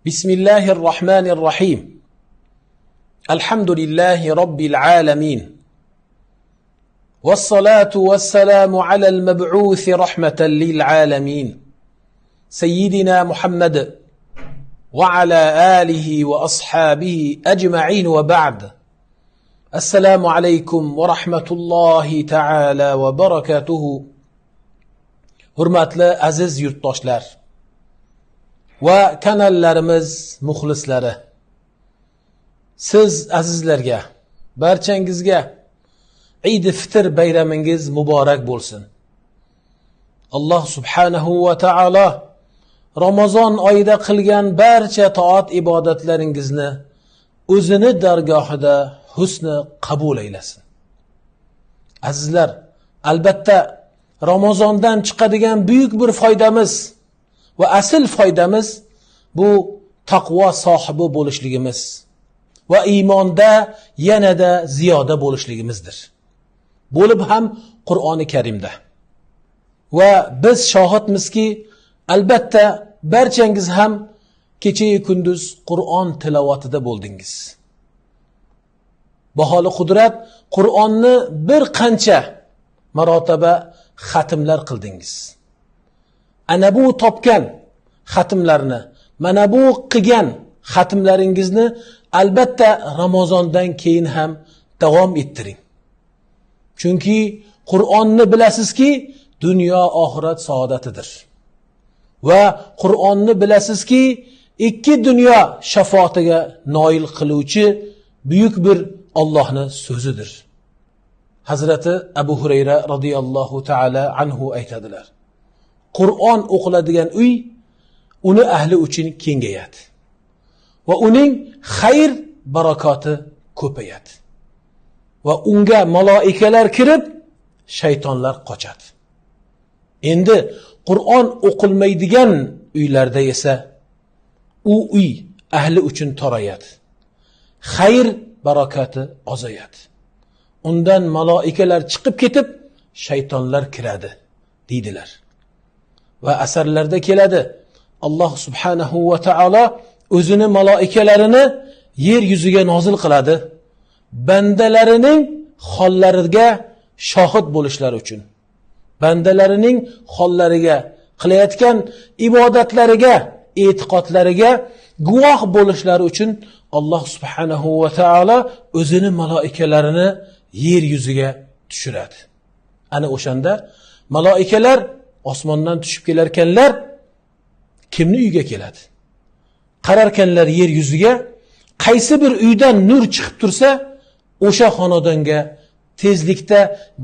بسم الله الرحمن الرحيم الحمد لله رب العالمين والصلاة والسلام على المبعوث رحمة للعالمين سيدنا محمد وعلى آله وأصحابه أجمعين وبعد السلام عليكم ورحمة الله تعالى وبركاته. Hurmatli aziz yurtdoshlar va kanallarimiz muxlislari, siz azizlarga, barchangizga Eid-i Fitr bayramingiz muborak bo'lsin. Alloh subhanahu va taolo Ramazon oyida qilgan barcha toat ibodatlaringizni o'zini dargohida husni qabul aylasin. Azizlar, albatta Ramazondan chiqadigan buyuk bir foydamiz va asl foydamiz bu taqvo sohibi bo'lishligimiz va iymonda yanada ziyoda bo'lishligimizdir. Bo'lib ham Qur'oni Karimda. Va biz shohidmizki, albatta barchangiz ham kecha-yu kunduz Qur'on tilovatida bo'ldingiz. Baholi qudrat Qur'onni bir qancha marotaba xatmlar qildingiz. Ana bu topgan xatmlarni, mana bu qilgan xatmlaringizni albatta Ramazondan keyin ham davom ettiring. Chunki Qur'onni bilasizki, dunyo oxirat saodatidir. Va Qur'onni bilasizki, ikki dunyo shafoatiga noil qiluvchi buyuk bir Allohning so'zidir. Hazrati Abu Hurayra radhiyallohu ta'ala anhu aytadilar: Qur'on o'qiladigan uy uni ahli uchun kengayadi va uning xayr barakoti ko'payadi va unga maloikalar kirib, shaytonlar qochadi. Endi Qur'on o'qilmaydigan uylarda esa u uy ahli uchun torayadi. Xayr barakati ozayadi. Undan maloikalar chiqib ketib, shaytonlar kiradi deydilar. Va asarlarda keladi, Alloh subhanahu va taolo o'zini maloikalarini yer yuziga nozil qiladi, bandalarining hollariga shohid bo'lishlari uchun, bandalarining hollariga, qilayotgan ibodatlariga, e'tiqodlariga guvoh bo'lishlari uchun Alloh subhanahu va taolo o'zini maloikalarini yer yuziga tushiradi. Ana o'shanda maloikalar osmondan tushib kelarkanlar kimni uyga keladi? Qararkanlar yer yuziga, qaysi bir uydan nur chiqib tursa, o'sha xonadonga tezlikda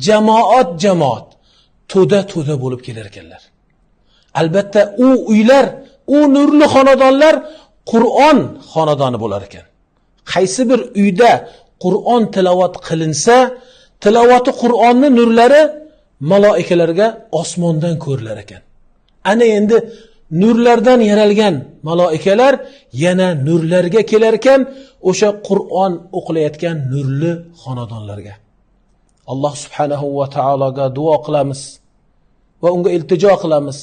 jamoat to'da bo'lib kelar ekanlar. Albatta u uylar, u nurli xonadonlar Qur'on xonadoni bo'lar ekan. Qaysi bir uyda Qur'on tilovat qilinsa, tilovati Qur'onning nurlari maloikalarga osmondan ko'rilar ekan. Ana endi nurlardan yaralgan maloikalar yana nurlarga kelar ekan, o'sha Qur'on o'qilayotgan nurli xonadonlarga. Alloh subhanahu va taologa duo qilamiz va unga iltijo qilamiz.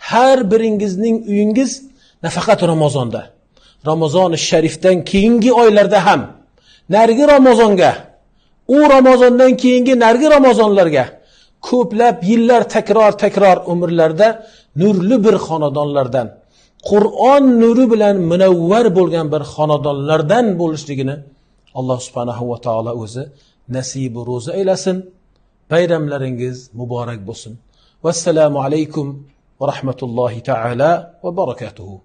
Har biringizning uyingiz nafaqat Ramazonda, Ramazon sharifdan keyingi oylarda ham, nargi Ramazonga, u Ramazondan keyingi nargi Ramazonlarga ko'plab yillar takror umrlarda nurli bir xonadonlardan, Qur'on nuri bilan munavvar bo'lgan bir xonadonlardan bo'lishligini Alloh subhanahu va taolo o'zi nasib va ro'za aylasin. Bayramlaringiz muborak bo'lsin. Vassalamu alaykum va rahmatullohi ta'ala va barakatuhu.